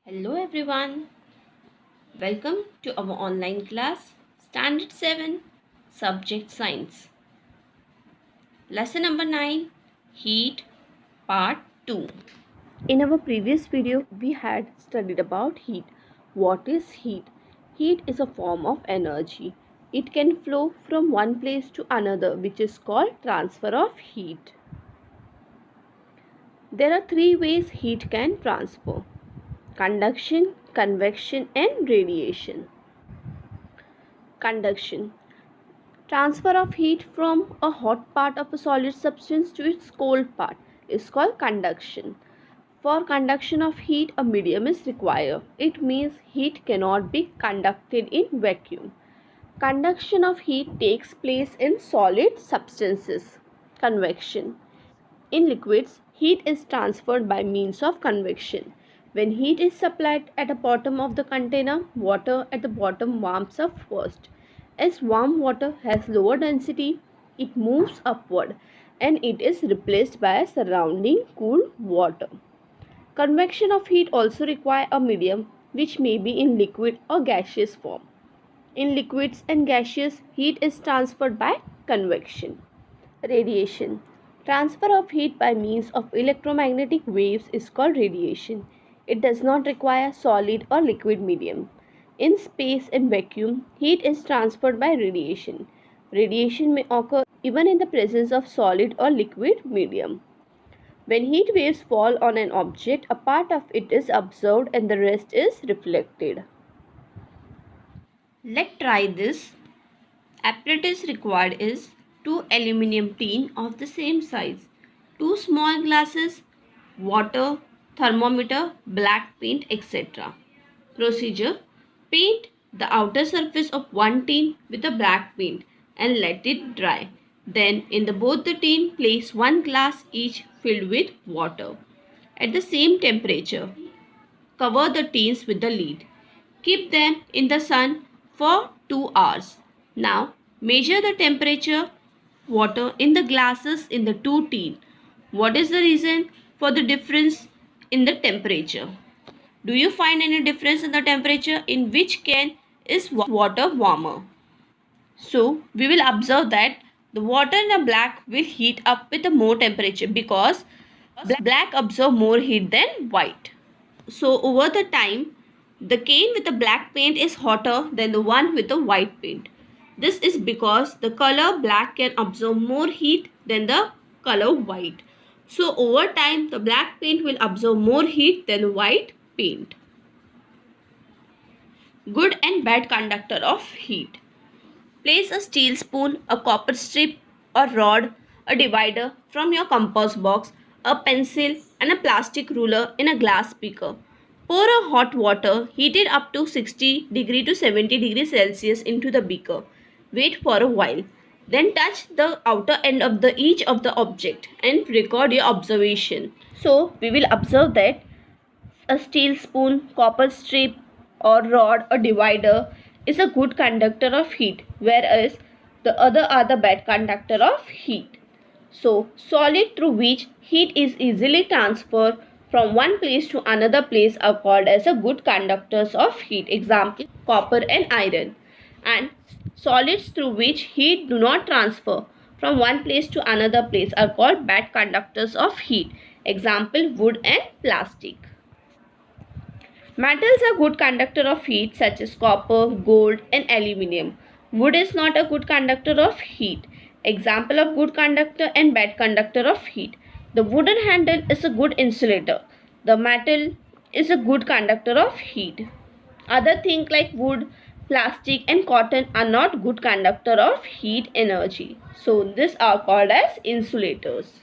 Hello everyone, welcome to our online class Standard 7 Subject Science. Lesson number 9 Heat Part 2. In our previous video we had studied about heat. What is heat? Heat is a form of energy. It can flow from one place to another, which is called transfer of heat. There are three ways heat can transfer: conduction, convection and radiation. Conduction. Transfer of heat from a hot part of a solid substance to its cold part is called conduction. For conduction of heat, a medium is required. It means heat cannot be conducted in vacuum. Conduction of heat takes place in solid substances. Convection. In liquids, heat is transferred by means of convection. When heat is supplied at the bottom of the container, water at the bottom warms up first. As warm water has lower density, it moves upward and it is replaced by surrounding cool water. Convection of heat also requires a medium which may be in liquid or gaseous form. In liquids and gaseous, heat is transferred by convection. Radiation. Transfer of heat by means of electromagnetic waves is called radiation. It does not require solid or liquid medium. In space and vacuum, heat is transferred by radiation. Radiation may occur even in the presence of solid or liquid medium. When heat waves fall on an object, a part of it is observed and the rest is reflected. Let's try this. Apparatus required is 2 aluminum tin of the same size, 2 small glasses, water, thermometer, black paint, etc. Procedure: paint the outer surface of one tin with a black paint and let it dry. Then in both the tin place one glass each filled with water. At the same temperature, cover the tins with the lid. Keep them in the sun for 2 hours. Now measure the temperature water in the glasses in the two tin. What is the reason for the difference in the temperature? Do you find any difference in the temperature? In which can is water warmer? So we will observe that the water in the black will heat up with a more temperature because black absorb more heat than white. So over the time, the cane with the black paint is hotter than the one with the white paint. This is because the color black can absorb more heat than the color white. So over time, the black paint will absorb more heat than the white paint. Good and bad conductor of heat. Place a steel spoon, a copper strip, a rod, a divider from your compass box, a pencil and a plastic ruler in a glass beaker. Pour a hot water heated up to 60 degree to 70 degree Celsius into the beaker. Wait for a while. Then touch the outer end of each of the object and record your observation. So we will observe that a steel spoon, copper strip or rod or divider is a good conductor of heat, whereas the other are the bad conductor of heat. So solid through which heat is easily transferred from one place to another place are called as a good conductors of heat. Example: copper and iron. And solids through which heat do not transfer from one place to another place are called bad conductors of heat. Example: wood and plastic. Metals are good conductor of heat such as copper, gold and aluminium. Wood is not a good conductor of heat. Example of good conductor and bad conductor of heat. The wooden handle is a good insulator. The metal is a good conductor of heat. Other things like wood, plastic and cotton are not good conductor of heat energy. So these are called as insulators.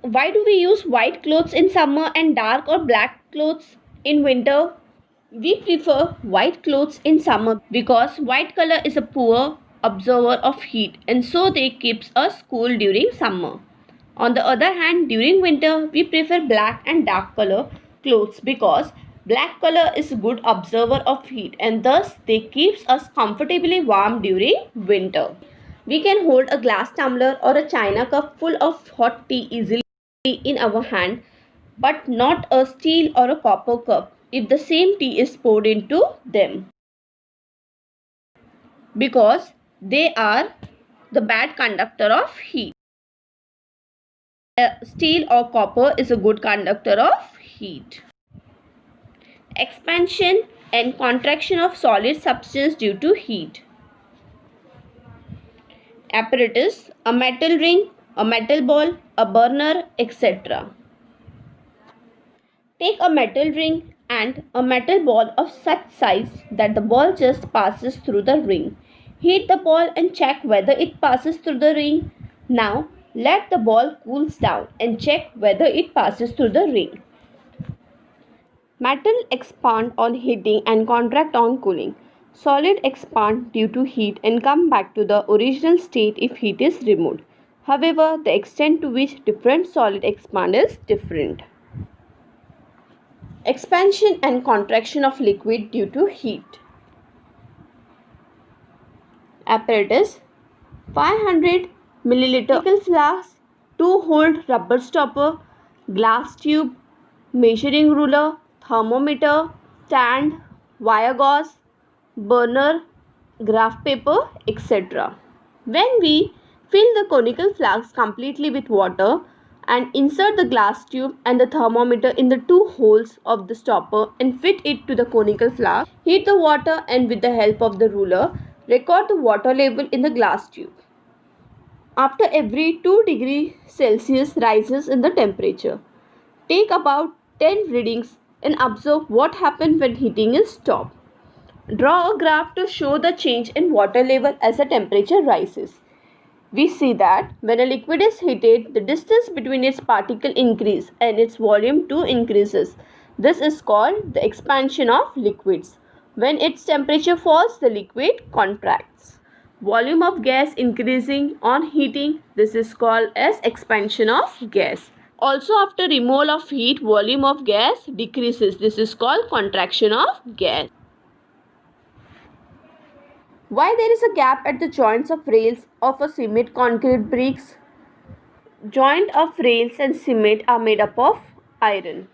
Why do we use white clothes in summer and dark or black clothes in winter? We prefer white clothes in summer because white color is a poor absorber of heat and so they keeps us cool during summer. On the other hand, during winter we prefer black and dark color clothes because black color is a good absorber of heat and thus they keeps us comfortably warm during winter. We can hold a glass tumbler or a china cup full of hot tea easily in our hand but not a steel or a copper cup if the same tea is poured into them, because they are the bad conductor of heat. Steel or copper is a good conductor of heat. Expansion and contraction of solid substance due to heat. Apparatus: a metal ring, a metal ball, a burner, etc. Take a metal ring and a metal ball of such size that the ball just passes through the ring. Heat the ball and check whether it passes through the ring. Now let the ball cools down and check whether it passes through the ring. Metal expand on heating and contract on cooling. Solid expand due to heat and come back to the original state if heat is removed. However, the extent to which different solid expand is different. Expansion and contraction of liquid due to heat. Apparatus: 500 milliliter flask, 2-hole rubber stopper, glass tube, measuring ruler, thermometer, stand, wire gauze, burner, graph paper, etc. When we fill the conical flask completely with water and insert the glass tube and the thermometer in the 2 holes of the stopper and fit it to the conical flask, heat the water and with the help of the ruler, record the water level in the glass tube. After every 2 degrees Celsius rises in the temperature, take about 10 readings and observe what happens when heating is stopped. Draw a graph to show the change in water level as the temperature rises. We see that when a liquid is heated, the distance between its particles increases and its volume too increases. This is called the expansion of liquids. When its temperature falls, the liquid contracts. Volume of gas increasing on heating, this is called as expansion of gas. Also, after removal of heat, volume of gas decreases. This is called contraction of gas. Why there is a gap at the joints of rails of a cement concrete bricks? Joint of rails and cement are made up of iron.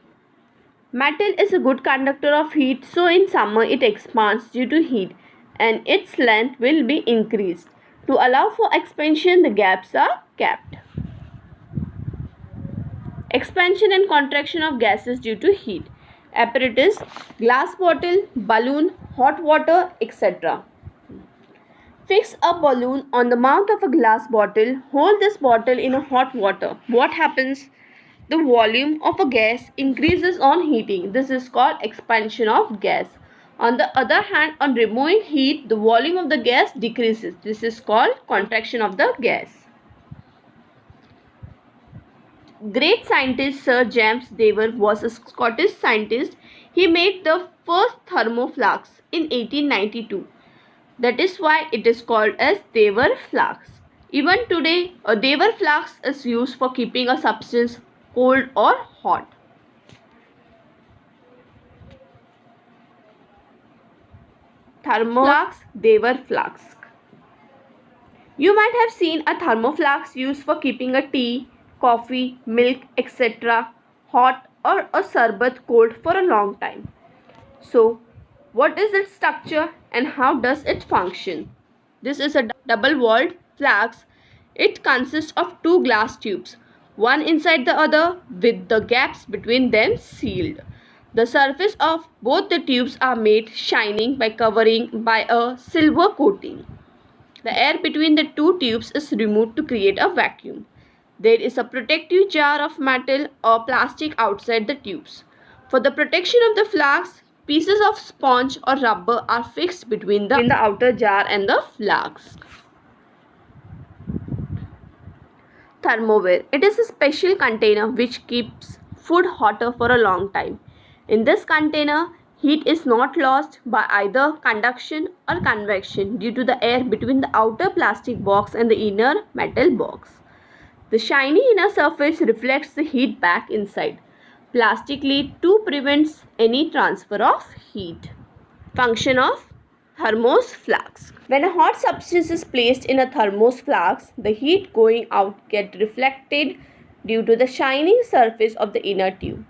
Metal is a good conductor of heat, so in summer it expands due to heat and its length will be increased. To allow for expansion, the gaps are kept. Expansion and contraction of gases due to heat. Apparatus: glass bottle, balloon, hot water, etc. Fix a balloon on the mouth of a glass bottle. Hold this bottle in a hot water. What happens? The volume of a gas increases on heating. This is called expansion of gas. On the other hand, on removing heat, the volume of the gas decreases. This is called contraction of the gas. Great scientist Sir James Dever was a Scottish scientist. He made the first thermoflask in 1892. That is why it is called as Dever flask. Even today, a Dever flask is used for keeping a substance cold or hot. Thermoflask, Dever flask. You might have seen a thermoflask used for keeping a tea, coffee, milk, etc. hot or a sarbat cold for a long time. So, what is its structure and how does it function? This is a double-walled flask. It consists of 2 glass tubes, one inside the other with the gaps between them sealed. The surface of both the tubes are made shining by covering by a silver coating. The air between the 2 tubes is removed to create a vacuum. There is a protective jar of metal or plastic outside the tubes. For the protection of the flask, pieces of sponge or rubber are fixed between the outer jar and the flask. Thermoware. It is a special container which keeps food hotter for a long time. In this container, heat is not lost by either conduction or convection due to the air between the outer plastic box and the inner metal box. The shiny inner surface reflects the heat back inside. Plastic lid to prevent any transfer of heat. Function of thermos flask. When a hot substance is placed in a thermos flask, the heat going out gets reflected due to the shining surface of the inner tube.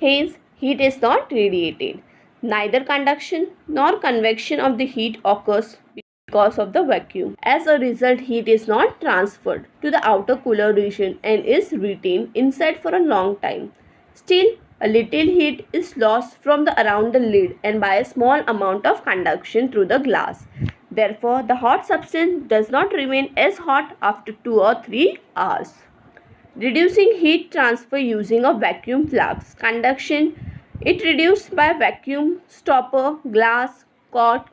Hence, heat is not radiated. Neither conduction nor convection of the heat occurs because of the vacuum. As a result, heat is not transferred to the outer cooler region and is retained inside for a long time. Still, a little heat is lost from the around the lid and by a small amount of conduction through the glass. Therefore, the hot substance does not remain as hot after 2 or 3 hours. Reducing heat transfer using a vacuum flux. Conduction, it reduced by vacuum stopper, glass, cork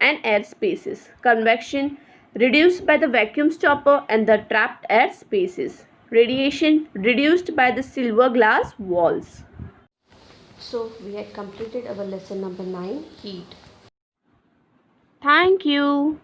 and air spaces. Convection, reduced by the vacuum stopper and the trapped air spaces. Radiation, reduced by the silver glass walls. So we had completed our lesson number 9, heat. Thank you.